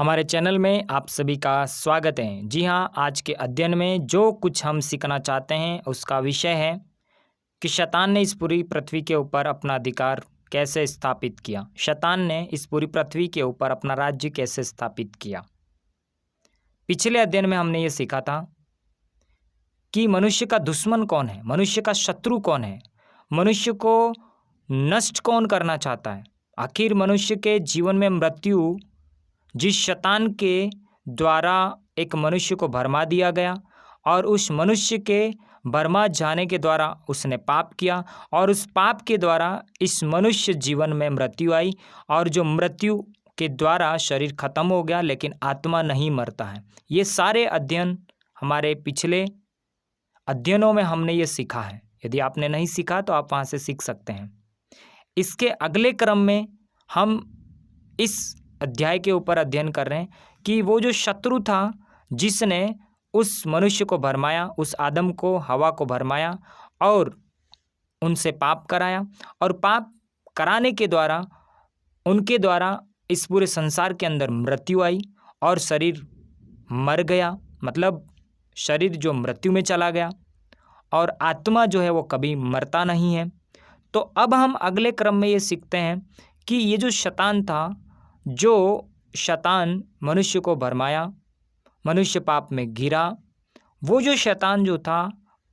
हमारे चैनल में आप सभी का स्वागत है। जी हाँ, आज के अध्ययन में जो कुछ हम सीखना चाहते हैं उसका विषय है कि शैतान ने इस पूरी पृथ्वी के ऊपर अपना अधिकार कैसे स्थापित किया। शैतान ने इस पूरी पृथ्वी के ऊपर अपना राज्य कैसे स्थापित किया। पिछले अध्ययन में हमने ये सीखा था कि मनुष्य का दुश्मन कौन है, मनुष्य का शत्रु कौन है, मनुष्य को नष्ट कौन करना चाहता है। आखिर मनुष्य के जीवन में मृत्यु जिस शैतान के द्वारा एक मनुष्य को भरमा दिया गया और उस मनुष्य के भरमा जाने के द्वारा उसने पाप किया और उस पाप के द्वारा इस मनुष्य जीवन में मृत्यु आई और जो मृत्यु के द्वारा शरीर खत्म हो गया लेकिन आत्मा नहीं मरता है। ये सारे अध्ययन हमारे पिछले अध्ययनों में हमने ये सीखा है। यदि आपने नहीं सीखा तो आप वहाँ से सीख सकते हैं। इसके अगले क्रम में हम इस अध्याय के ऊपर अध्ययन कर रहे हैं कि वो जो शत्रु था जिसने उस मनुष्य को भरमाया, उस आदम को, हवा को भरमाया और उनसे पाप कराया और पाप कराने के द्वारा उनके द्वारा इस पूरे संसार के अंदर मृत्यु आई और शरीर मर गया, मतलब शरीर जो मृत्यु में चला गया और आत्मा जो है वो कभी मरता नहीं है। तो अब हम अगले क्रम में ये सीखते हैं कि ये जो शैतान था, जो शैतान मनुष्य को भरमाया, मनुष्य पाप में गिरा, वो जो शैतान जो था,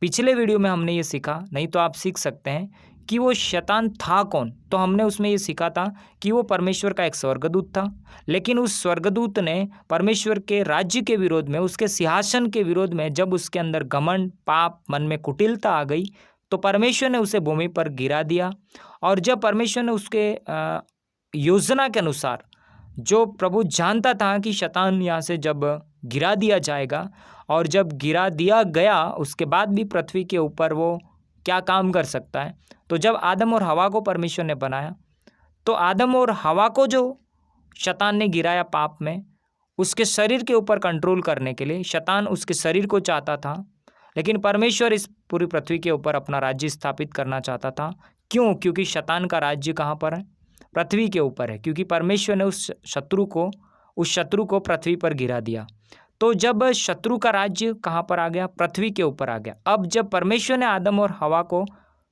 पिछले वीडियो में हमने ये सीखा, नहीं तो आप सीख सकते हैं कि वो शैतान था कौन। तो हमने उसमें ये सीखा था कि वो परमेश्वर का एक स्वर्गदूत था, लेकिन उस स्वर्गदूत ने परमेश्वर के राज्य के विरोध में, उसके सिंहासन के विरोध में जब उसके अंदर घमंड, पाप, मन में कुटिलता आ गई तो परमेश्वर ने उसे भूमि पर गिरा दिया। और जब परमेश्वर ने उसके योजना के अनुसार, जो प्रभु जानता था कि शैतान यहाँ से जब गिरा दिया जाएगा और जब गिरा दिया गया उसके बाद भी पृथ्वी के ऊपर वो क्या काम कर सकता है, तो जब आदम और हवा को परमेश्वर ने बनाया तो आदम और हवा को जो शैतान ने गिराया पाप में, उसके शरीर के ऊपर कंट्रोल करने के लिए शैतान उसके शरीर को चाहता था, लेकिन परमेश्वर इस पूरी पृथ्वी के ऊपर अपना राज्य स्थापित करना चाहता था। क्यों? क्योंकि शैतान का राज्य कहाँ पर है? पृथ्वी के ऊपर है, क्योंकि परमेश्वर ने उस शत्रु को पृथ्वी पर गिरा दिया। तो जब शत्रु का राज्य कहाँ पर आ गया? पृथ्वी के ऊपर आ गया। अब जब परमेश्वर ने आदम और हवा को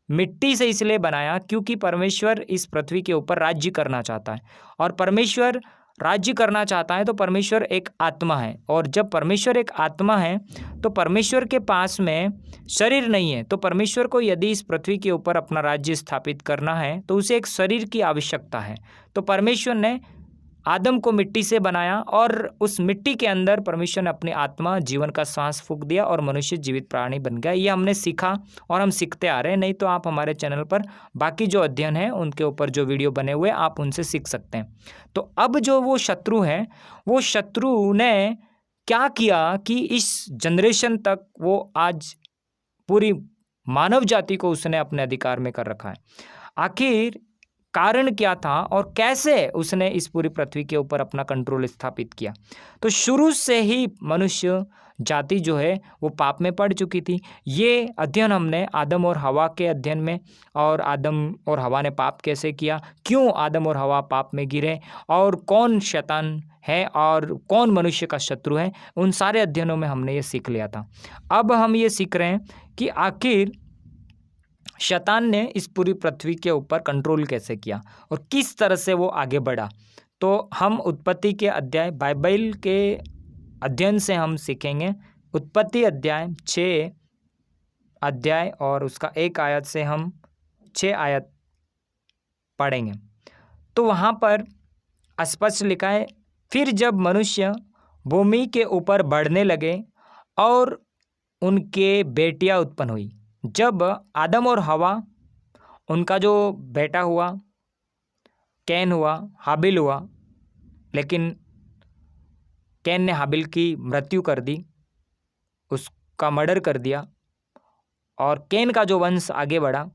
मिट्टी से इसलिए बनाया क्योंकि परमेश्वर इस पृथ्वी के ऊपर राज्य करना चाहता है, और परमेश्वर राज्य करना चाहता है तो परमेश्वर एक आत्मा है, और जब परमेश्वर एक आत्मा है तो परमेश्वर के पास में शरीर नहीं है। तो परमेश्वर को यदि इस पृथ्वी के ऊपर अपना राज्य स्थापित करना है तो उसे एक शरीर की आवश्यकता है। तो परमेश्वर ने आदम को मिट्टी से बनाया और उस मिट्टी के अंदर परमेश्वर ने अपनी आत्मा, जीवन का सांस फूंक दिया और मनुष्य जीवित प्राणी बन गया। ये हमने सीखा और हम सीखते आ रहे हैं। नहीं तो आप हमारे चैनल पर बाकी जो अध्ययन है उनके ऊपर जो वीडियो बने हुए आप उनसे सीख सकते हैं। तो अब जो वो शत्रु है, वो शत्रु ने क्या किया कि इस जनरेशन तक वो आज पूरी मानव जाति को उसने अपने अधिकार में कर रखा है। आखिर कारण क्या था और कैसे उसने इस पूरी पृथ्वी के ऊपर अपना कंट्रोल स्थापित किया? तो शुरू से ही मनुष्य जाति जो है वो पाप में पड़ चुकी थी। ये अध्ययन हमने आदम और हवा के अध्ययन में, और आदम और हवा ने पाप कैसे किया, क्यों आदम और हवा पाप में गिरे, और कौन शैतान है और कौन मनुष्य का शत्रु है, उन सारे अध्ययनों में हमने ये सीख लिया था। अब हम ये सीख रहे हैं कि आखिर शैतान ने इस पूरी पृथ्वी के ऊपर कंट्रोल कैसे किया और किस तरह से वो आगे बढ़ा। तो हम उत्पत्ति के अध्याय, बाइबल के अध्ययन से हम सीखेंगे। उत्पत्ति अध्याय 6 अध्याय और उसका 1 आयत से हम 6 आयत पढ़ेंगे। तो वहाँ पर स्पष्ट लिखा है, फिर जब मनुष्य भूमि के ऊपर बढ़ने लगे और उनके बेटियां उत्पन्न हुई। जब आदम और हवा, उनका जो बेटा हुआ, कैन हुआ, हाबिल हुआ, लेकिन कैन ने हाबिल की मृत्यु कर दी, उसका मर्डर कर दिया, और कैन का जो वंश आगे बढ़ा।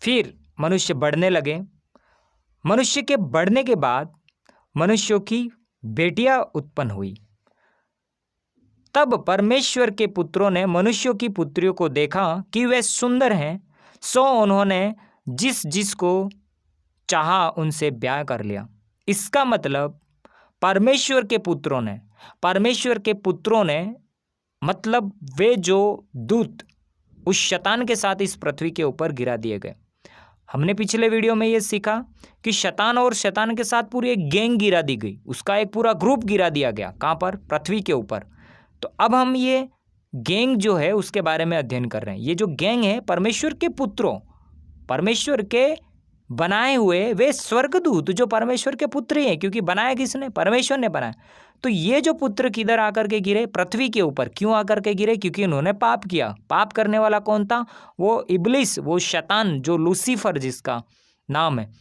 फिर मनुष्य बढ़ने लगे। मनुष्य के बढ़ने के बाद मनुष्यों की बेटियां उत्पन्न हुई। तब परमेश्वर के पुत्रों ने मनुष्यों की पुत्रियों को देखा कि वे सुंदर हैं, सो उन्होंने जिस जिसको चाहा उनसे ब्याह कर लिया। इसका मतलब परमेश्वर के पुत्रों ने मतलब वे जो दूत उस शैतान के साथ इस पृथ्वी के ऊपर गिरा दिए गए। हमने पिछले वीडियो में ये सीखा कि शैतान और शैतान के साथ पूरी एक गैंग गिरा दी गई, उसका एक पूरा ग्रुप गिरा दिया गया। कहाँ पर? पृथ्वी के ऊपर। तो अब हम ये गैंग जो है उसके बारे में अध्ययन कर रहे हैं। ये जो गैंग है परमेश्वर के पुत्रों, परमेश्वर के बनाए हुए वे स्वर्गदूत जो परमेश्वर के पुत्र ही हैं, क्योंकि बनाया किसने? परमेश्वर ने बनाया। तो ये जो पुत्र किधर आकर के गिरे? पृथ्वी के ऊपर। क्यों आकर के गिरे? क्योंकि उन्होंने पाप किया। पाप करने वाला कौन था? वो इब्लिस, वो शैतान, जो लूसीफर जिसका नाम है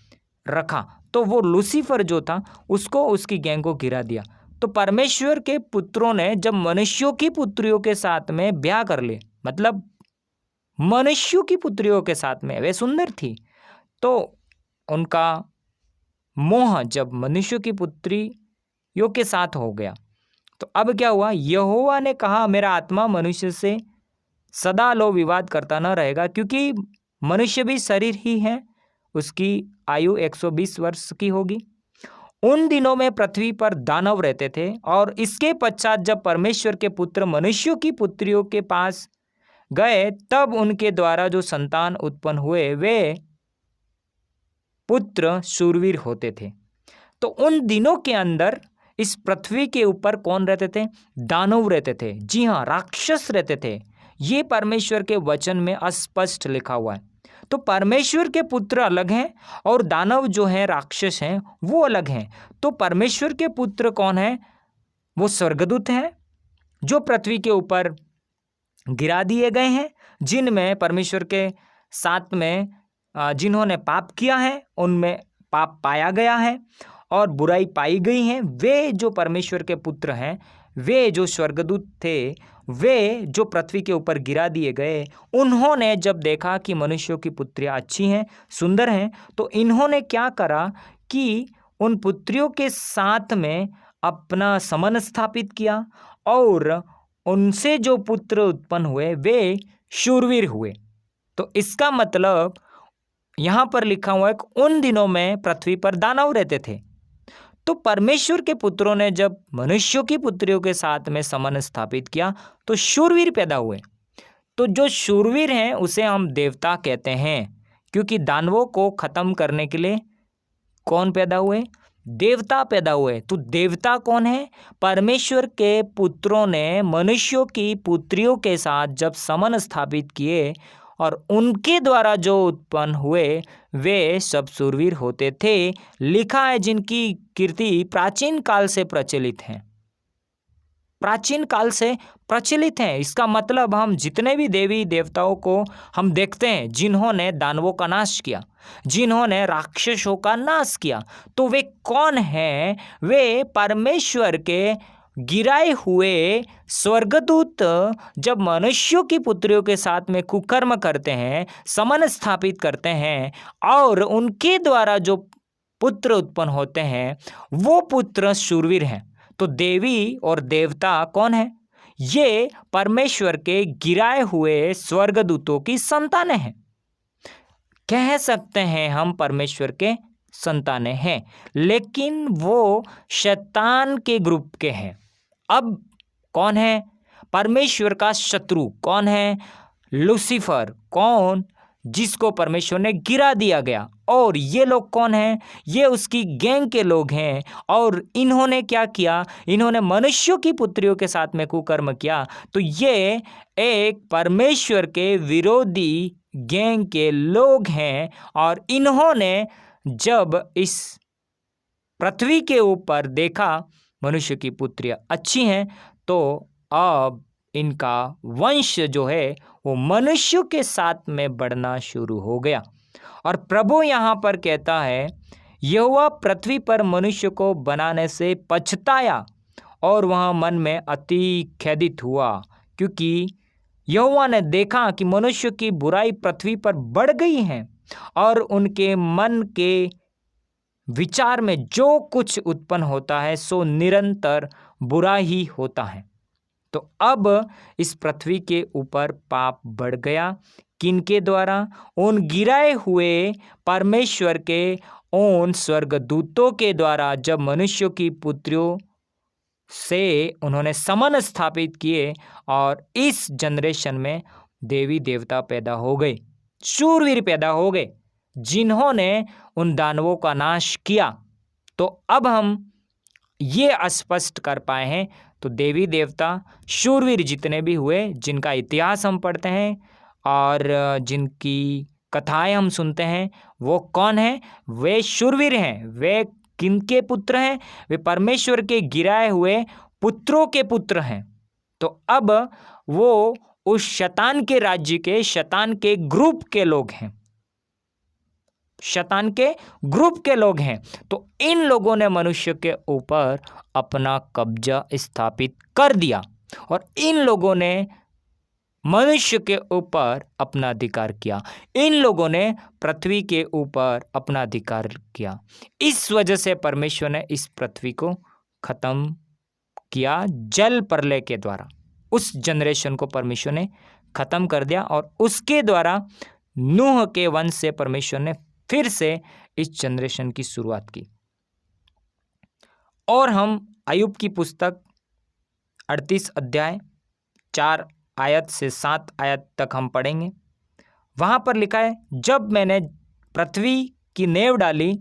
रखा। तो वो लूसीफर जो था उसको, उसकी गैंग को गिरा दिया। तो परमेश्वर के पुत्रों ने जब मनुष्यों की पुत्रियों के साथ में ब्याह कर लिए, मतलब मनुष्यों की पुत्रियों के साथ में, वे सुंदर थी, तो उनका मोह जब मनुष्यों की पुत्रियों के साथ हो गया, तो अब क्या हुआ? यहोवा ने कहा, मेरा आत्मा मनुष्य से सदा लो विवाद करता न रहेगा, क्योंकि मनुष्य भी शरीर ही है, उसकी आयु 120 वर्ष की होगी। उन दिनों में पृथ्वी पर दानव रहते थे, और इसके पश्चात जब परमेश्वर के पुत्र मनुष्यों की पुत्रियों के पास गए, तब उनके द्वारा जो संतान उत्पन्न हुए वे पुत्र शूरवीर होते थे। तो उन दिनों के अंदर इस पृथ्वी के ऊपर कौन रहते थे? दानव रहते थे। जी हाँ, राक्षस रहते थे। ये परमेश्वर के वचन में स्पष्ट लिखा हुआ है। तो परमेश्वर के पुत्र अलग हैं और दानव जो हैं, राक्षस हैं, वो अलग हैं। तो परमेश्वर के पुत्र कौन है? वो स्वर्गदूत हैं जो पृथ्वी के ऊपर गिरा दिए गए हैं, जिनमें परमेश्वर के साथ में जिन्होंने पाप किया है, उनमें पाप पाया गया है और बुराई पाई गई है। वे जो परमेश्वर के पुत्र हैं, वे जो स्वर्गदूत थे, वे जो पृथ्वी के ऊपर गिरा दिए गए, उन्होंने जब देखा कि मनुष्यों की पुत्रियां अच्छी हैं, सुंदर हैं, तो इन्होंने क्या करा कि उन पुत्रियों के साथ में अपना संबंध स्थापित किया, और उनसे जो पुत्र उत्पन्न हुए वे शूरवीर हुए। तो इसका मतलब यहाँ पर लिखा हुआ है कि उन दिनों में पृथ्वी पर दानव रहते थे। तो परमेश्वर के पुत्रों ने जब मनुष्यों की पुत्रियों के साथ में संबंध स्थापित किया तो शूरवीर पैदा हुए। तो जो शूरवीर हैं उसे हम देवता कहते हैं, क्योंकि दानवों को खत्म करने के लिए कौन पैदा हुए? देवता पैदा हुए। तो देवता कौन है? परमेश्वर के पुत्रों ने मनुष्यों की पुत्रियों के साथ जब संबंध स्थापित किए और उनके द्वारा जो उत्पन्न हुए वे सब शूरवीर होते थे। लिखा है जिनकी कीर्ति प्राचीन काल से प्रचलित है, प्राचीन काल से प्रचलित हैं। इसका मतलब हम जितने भी देवी देवताओं को हम देखते हैं जिन्होंने दानवों का नाश किया, जिन्होंने राक्षसों का नाश किया, तो वे कौन हैं? वे परमेश्वर के गिराए हुए स्वर्गदूत जब मनुष्यों की पुत्रियों के साथ में कुकर्म करते हैं, संबंध स्थापित करते हैं, और उनके द्वारा जो पुत्र उत्पन्न होते हैं वो पुत्र शूरवीर हैं। तो देवी और देवता कौन है? ये परमेश्वर के गिराए हुए स्वर्गदूतों की संतानें हैं। कह सकते हैं हम परमेश्वर के संतानें हैं, लेकिन वो शैतान के ग्रुप के हैं। अब कौन है? परमेश्वर का शत्रु कौन है? लूसीफर। कौन? जिसको परमेश्वर ने गिरा दिया गया। और ये लोग कौन हैं? ये उसकी गैंग के लोग हैं। और इन्होंने क्या किया? इन्होंने मनुष्यों की पुत्रियों के साथ में कुकर्म किया। तो ये एक परमेश्वर के विरोधी गैंग के लोग हैं। और इन्होंने जब इस पृथ्वी के ऊपर देखा मनुष्य की पुत्रियां अच्छी हैं, तो अब इनका वंश जो है वो मनुष्यों के साथ में बढ़ना शुरू हो गया। और प्रभु यहाँ पर कहता है, यहोवा पृथ्वी पर मनुष्य को बनाने से पछताया और वह मन में अति खेदित हुआ, क्योंकि यहोवा ने देखा कि मनुष्य की बुराई पृथ्वी पर बढ़ गई है और उनके मन के विचार में जो कुछ उत्पन्न होता है सो निरंतर बुरा ही होता है। तो अब इस पृथ्वी के ऊपर पाप बढ़ गया, किनके द्वारा? उन गिराए हुए परमेश्वर के उन स्वर्गदूतों के द्वारा, जब मनुष्यों की पुत्रियों से उन्होंने समन स्थापित किए और इस जनरेशन में देवी देवता पैदा हो गए, शूरवीर पैदा हो गए, जिन्होंने उन दानवों का नाश किया। तो अब हम ये स्पष्ट कर पाए हैं, तो देवी देवता शूरवीर जितने भी हुए, जिनका इतिहास हम पढ़ते हैं और जिनकी कथाएं हम सुनते हैं, वो कौन है? वे शूरवीर हैं। वे किनके पुत्र हैं? वे परमेश्वर के गिराए हुए पुत्रों के पुत्र हैं। तो अब वो उस शैतान के राज्य के, शैतान के ग्रुप के लोग हैं, शैतान के ग्रुप के लोग हैं। तो इन लोगों ने मनुष्य के ऊपर अपना कब्जा स्थापित कर दिया और इन लोगों ने मनुष्य के ऊपर अपना अधिकार किया। इन लोगों ने पृथ्वी के ऊपर अपना अधिकार किया। इस वजह से परमेश्वर ने इस पृथ्वी को खत्म किया जल प्रलय के द्वारा। उस जनरेशन को परमेश्वर ने खत्म कर दिया और उसके द्वारा नूह के वंश से परमेश्वर ने फिर से इस जनरेशन की शुरुआत की। और हम अय्यूब की पुस्तक 38 अध्याय 4 आयत से 7 आयत तक हम पढ़ेंगे। वहाँ पर लिखा है, जब मैंने पृथ्वी की नेव डाली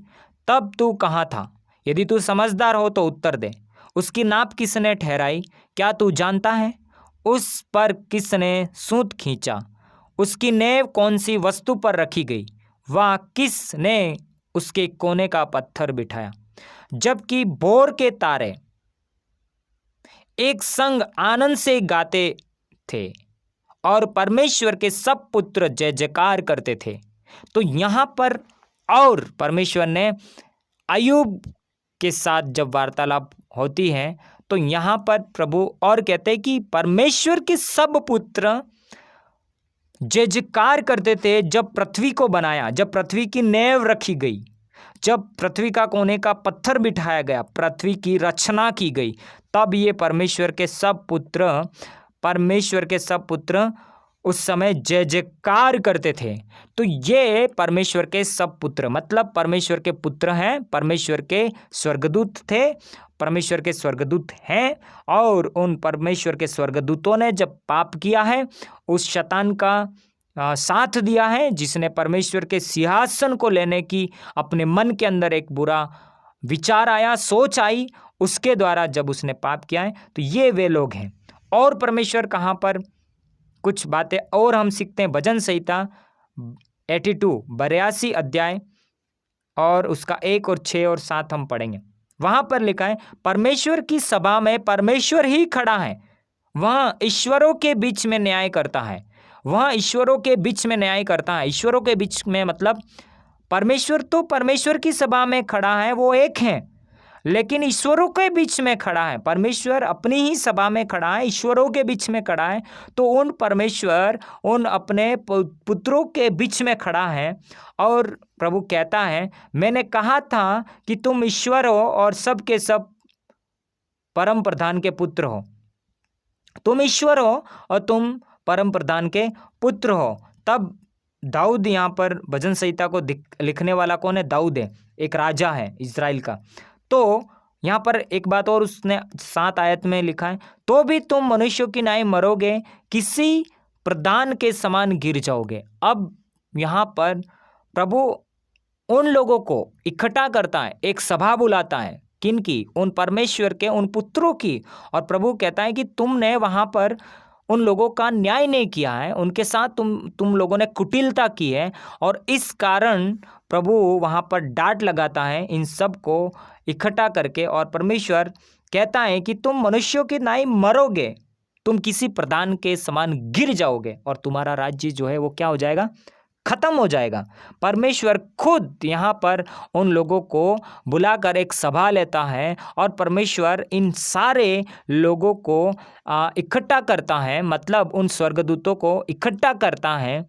तब तू कहाँ था? यदि तू समझदार हो तो उत्तर दे। उसकी नाप किसने ठहराई? क्या तू जानता है? उस पर किसने सूत खींचा? उसकी नेव कौन सी वस्तु पर रखी गई? वह किसने उसके कोने का पत्थर बिठाया? जबकि भोर के तारे एक संग आनंद से गाते थे और परमेश्वर के सब पुत्र जय जयकार करते थे। तो यहाँ पर और परमेश्वर ने अय्यूब के साथ जब वार्तालाप होती है, तो यहाँ पर प्रभु और कहते हैं कि परमेश्वर के सब पुत्र जय जयकार करते थे जब पृथ्वी को बनाया, जब पृथ्वी की नेव रखी गई, जब पृथ्वी का कोने का पत्थर बिठाया गया, पृथ्वी की रचना की गई, तब ये परमेश्वर के सब पुत्र उस समय जय जयकार करते थे। तो ये परमेश्वर के सब पुत्र मतलब परमेश्वर के पुत्र हैं, परमेश्वर के स्वर्गदूत थे, परमेश्वर के स्वर्गदूत हैं। और उन परमेश्वर के स्वर्गदूतों ने जब पाप किया है, उस शैतान का साथ दिया है, जिसने परमेश्वर के सिंहासन को लेने की अपने मन के अंदर एक बुरा विचार आया, सोच आई, उसके द्वारा जब उसने पाप किया है, तो ये वे लोग हैं। और परमेश्वर कहाँ पर कुछ बातें और हम सीखते हैं। भजन संहिता 82 अध्याय और उसका 1 और 6 और 7 हम पढ़ेंगे। वहाँ पर लिखा है, परमेश्वर की सभा में परमेश्वर ही खड़ा है, वह ईश्वरों के बीच में न्याय करता है। वह ईश्वरों के बीच में न्याय करता है। ईश्वरों के बीच में मतलब परमेश्वर तो परमेश्वर की सभा में खड़ा है, वो एक है, लेकिन ईश्वरों के बीच में खड़ा है। परमेश्वर अपनी ही सभा में खड़ा है, ईश्वरों के बीच में खड़ा है। तो उन परमेश्वर उन अपने पुत्रों के बीच में खड़ा है और प्रभु कहता है, मैंने कहा था कि तुम ईश्वर हो और सब के सब परम प्रधान के पुत्र हो। तुम ईश्वर हो और तुम परम प्रधान के पुत्र हो। तब दाऊद, यहाँ पर भजन संहिता को लिखने वाला कौन है? दाऊद है, एक राजा है इजराइल का। तो यहाँ पर एक बात और उसने 7 आयत में लिखा है, तो भी तुम मनुष्यों की नाई मरोगे, किसी प्रधान के समान गिर जाओगे। अब यहाँ पर प्रभु उन लोगों को इकट्ठा करता है, एक सभा बुलाता है, किनकी? उन परमेश्वर के उन पुत्रों की। और प्रभु कहता है कि तुमने वहाँ पर उन लोगों का न्याय नहीं किया है, उनके साथ तुम लोगों ने कुटिलता की है, और इस कारण प्रभु वहाँ पर डांट लगाता है इन सब को इकट्ठा करके। और परमेश्वर कहता है कि तुम मनुष्यों की नाई मरोगे, तुम किसी प्रधान के समान गिर जाओगे और तुम्हारा राज्य जो है वो क्या हो जाएगा? खत्म हो जाएगा। परमेश्वर खुद यहाँ पर उन लोगों को बुलाकर एक सभा लेता है और परमेश्वर इन सारे लोगों को इकट्ठा करता है, मतलब उन स्वर्गदूतों को इकट्ठा करता है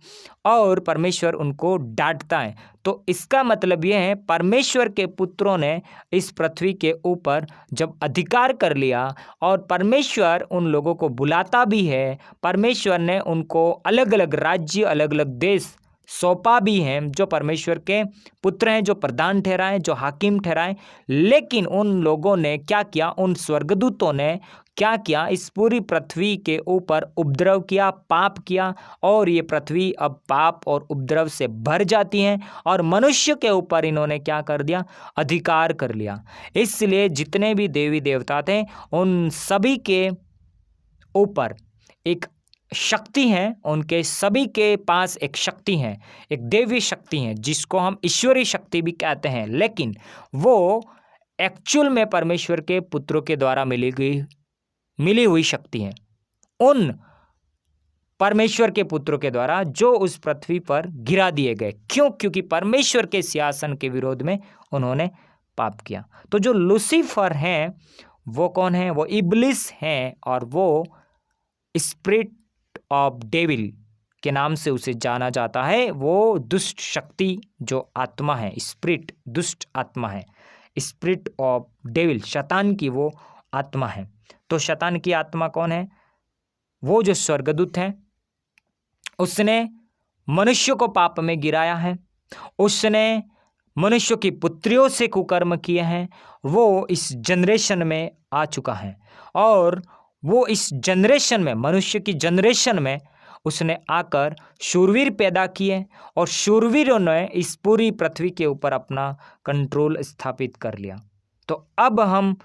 और परमेश्वर उनको डांटता है। तो इसका मतलब यह है परमेश्वर के पुत्रों ने इस पृथ्वी के ऊपर जब अधिकार कर लिया और परमेश्वर उन लोगों को बुलाता भी है, परमेश्वर ने उनको अलग अलग राज्य, अलग अलग देश सौंपा भी है, जो परमेश्वर के पुत्र हैं, जो प्रधान ठहराए, जो हाकिम ठहराए। लेकिन उन लोगों ने क्या किया, उन स्वर्गदूतों ने क्या किया, इस पूरी पृथ्वी के ऊपर उपद्रव किया, पाप किया और ये पृथ्वी अब पाप और उपद्रव से भर जाती है और मनुष्य के ऊपर इन्होंने क्या कर दिया, अधिकार कर लिया। इसलिए जितने भी देवी देवता थे उन सभी के ऊपर एक शक्ति है, उनके सभी के पास एक शक्ति है, एक देवी शक्ति है जिसको हम ईश्वरीय शक्ति भी कहते हैं, लेकिन वो एक्चुअल में परमेश्वर के पुत्रों के द्वारा मिली हुई शक्ति है, उन परमेश्वर के पुत्रों के द्वारा जो उस पृथ्वी पर गिरा दिए गए। क्यों? क्योंकि परमेश्वर के सिंहासन के विरोध में उन्होंने पाप किया। तो जो लूसीफर हैं वो कौन है? वो इब्लिस हैं और वो स्पिरिट ऑफ डेविल के नाम से उसे जाना जाता है। वो दुष्ट शक्ति जो आत्मा है, स्पिरिट दुष्ट आत्मा है, स्पिरिट ऑफ डेविल शैतान की वो आत्मा है। तो शैतान की आत्मा कौन है? वो जो स्वर्गदूत है, उसने मनुष्य को पाप में गिराया है, उसने मनुष्य की पुत्रियों से कुकर्म किए हैं। वो इस जनरेशन में आ चुका है और वो इस जनरेशन में, मनुष्य की जनरेशन में उसने आकर शूरवीर पैदा किए और शूरवीरों ने इस पूरी पृथ्वी के ऊपर अपना कंट्रोल स्थापित कर लिया। तो अब हम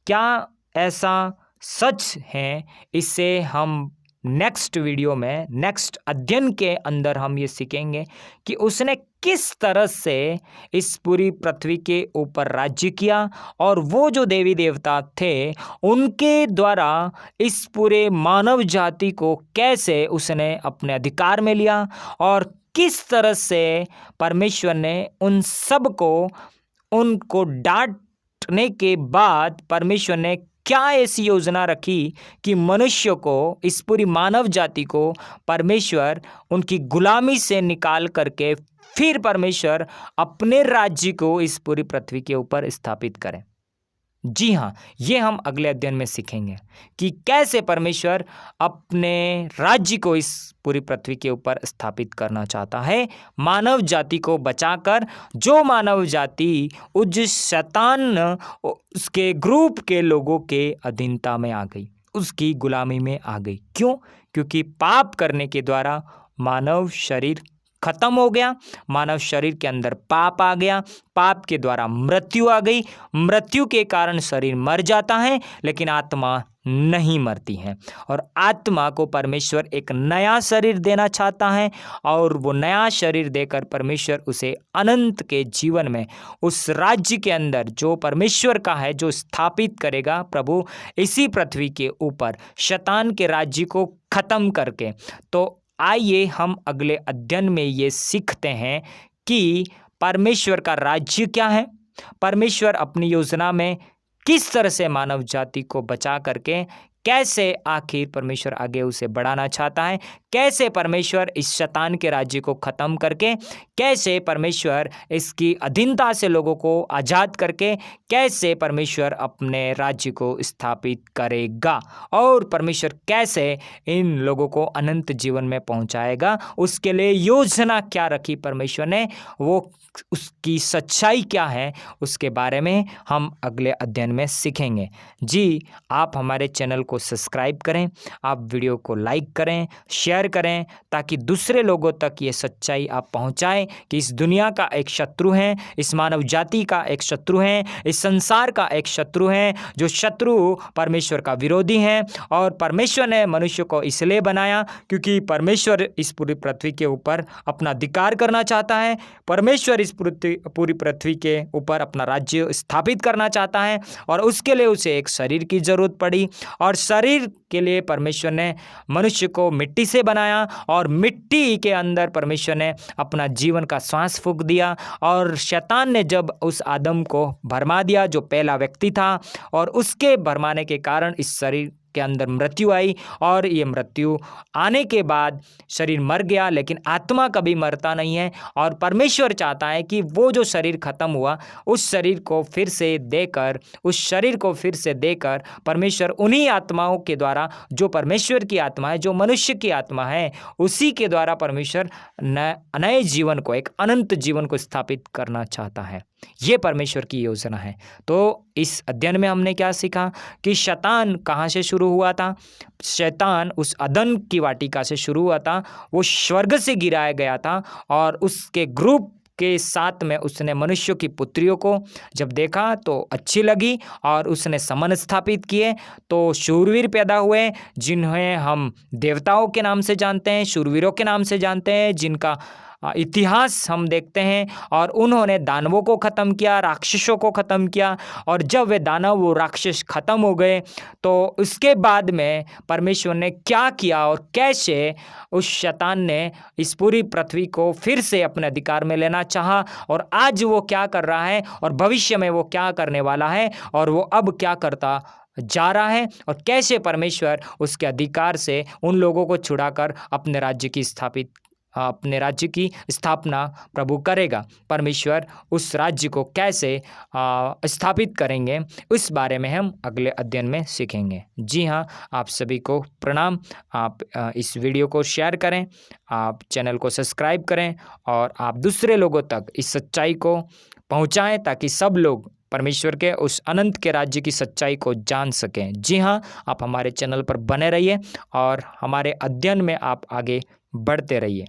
क्या ऐसा सच है, इससे हम नेक्स्ट वीडियो में, नेक्स्ट अध्ययन के अंदर हम ये सीखेंगे कि उसने किस तरह से इस पूरी पृथ्वी के ऊपर राज्य किया और वो जो देवी देवता थे उनके द्वारा इस पूरे मानव जाति को कैसे उसने अपने अधिकार में लिया और किस तरह से परमेश्वर ने उन सब को, उनको डांटने के बाद परमेश्वर ने क्या ऐसी योजना रखी कि मनुष्य को, इस पूरी मानव जाति को परमेश्वर उनकी गुलामी से निकाल करके फिर परमेश्वर अपने राज्य को इस पूरी पृथ्वी के ऊपर स्थापित करें। जी हाँ, ये हम अगले अध्ययन में सीखेंगे कि कैसे परमेश्वर अपने राज्य को इस पूरी पृथ्वी के ऊपर स्थापित करना चाहता है, मानव जाति को बचाकर। जो मानव जाति उस शैतान, उसके ग्रुप के लोगों के अधीनता में आ गई, उसकी गुलामी में आ गई। क्यों? क्योंकि पाप करने के द्वारा मानव शरीर खत्म हो गया, मानव शरीर के अंदर पाप आ गया, पाप के द्वारा मृत्यु आ गई, मृत्यु के कारण शरीर मर जाता है लेकिन आत्मा नहीं मरती है और आत्मा को परमेश्वर एक नया शरीर देना चाहता है और वो नया शरीर देकर परमेश्वर उसे अनंत के जीवन में, उस राज्य के अंदर जो परमेश्वर का है, जो स्थापित करेगा प्रभु इसी पृथ्वी के ऊपर शैतान के राज्य को खत्म करके। तो आइए हम अगले अध्ययन में ये सीखते हैं कि परमेश्वर का राज्य क्या है, परमेश्वर अपनी योजना में किस तरह से मानव जाति को बचा करके कैसे आखिर परमेश्वर आगे उसे बढ़ाना चाहता है, कैसे परमेश्वर इस शैतान के राज्य को ख़त्म करके, कैसे परमेश्वर इसकी अधीनता से लोगों को आज़ाद करके कैसे परमेश्वर अपने राज्य को स्थापित करेगा और परमेश्वर कैसे इन लोगों को अनंत जीवन में पहुंचाएगा, उसके लिए योजना क्या रखी परमेश्वर ने, वो उसकी सच्चाई क्या है, उसके बारे में हम अगले अध्ययन में सीखेंगे। जी, आप हमारे चैनल को सब्सक्राइब करें, आप वीडियो को लाइक करें, शेयर करें ताकि दूसरे लोगों तक ये सच्चाई आप पहुंचाएं कि इस दुनिया का एक शत्रु है, इस मानव जाति का एक शत्रु है, इस संसार का एक शत्रु है, जो शत्रु परमेश्वर का विरोधी है और परमेश्वर ने मनुष्य को इसलिए बनाया क्योंकि परमेश्वर इस पूरी पृथ्वी के ऊपर अपना अधिकार करना चाहता है, परमेश्वर इस पूरी पृथ्वी के ऊपर अपना राज्य स्थापित करना चाहता है और उसके लिए उसे एक शरीर की जरूरत पड़ी और शरीर के लिए परमेश्वर ने मनुष्य को मिट्टी से बनाया और मिट्टी के अंदर परमेश्वर ने अपना जीवन का श्वास फूंक दिया। और शैतान ने जब उस आदम को भरमा दिया जो पहला व्यक्ति था, और उसके भरमाने के कारण इस शरीर के अंदर मृत्यु आई, और ये मृत्यु आने के बाद शरीर मर गया, लेकिन आत्मा कभी मरता नहीं है। और परमेश्वर चाहता है कि वो जो शरीर खत्म हुआ उस शरीर को फिर से देकर परमेश्वर उन्हीं आत्माओं के द्वारा, जो परमेश्वर की आत्मा है, जो मनुष्य की आत्मा है, उसी के द्वारा परमेश्वर नए जीवन को, एक अनंत जीवन को स्थापित करना चाहता है। ये परमेश्वर की योजना है। तो इस अध्ययन में हमने क्या सीखा कि शैतान कहाँ से शुरू हुआ था। शैतान उस अदन की वाटिका से शुरू हुआ था। वो स्वर्ग से गिराया गया था और उसके ग्रुप के साथ में उसने मनुष्यों की पुत्रियों को जब देखा तो अच्छी लगी और उसने संबंध स्थापित किए। तो शूरवीर पैदा हुए, जिन्हें हम देवताओं के नाम से जानते हैं, शूरवीरों के नाम से जानते हैं, जिनका इतिहास हम देखते हैं। और उन्होंने दानवों को ख़त्म किया, राक्षसों को ख़त्म किया। और जब वे दानव, वो राक्षस ख़त्म हो गए तो उसके बाद में परमेश्वर ने क्या किया और कैसे उस शैतान ने इस पूरी पृथ्वी को फिर से अपने अधिकार में लेना चाहा, और आज वो क्या कर रहा है और भविष्य में वो क्या करने वाला है, और वो अब क्या करता जा रहा है, और कैसे परमेश्वर उसके अधिकार से उन लोगों को छुड़ाकर अपने राज्य की स्थापना प्रभु करेगा। परमेश्वर उस राज्य को कैसे स्थापित करेंगे, इस बारे में हम अगले अध्ययन में सीखेंगे। जी हाँ, आप सभी को प्रणाम। आप इस वीडियो को शेयर करें, आप चैनल को सब्सक्राइब करें, और आप दूसरे लोगों तक इस सच्चाई को पहुँचाएँ ताकि सब लोग परमेश्वर के उस अनंत के राज्य की सच्चाई को जान सकें। जी हाँ, आप हमारे चैनल पर बने रहिए और हमारे अध्ययन में आप आगे बढ़ते रहिए।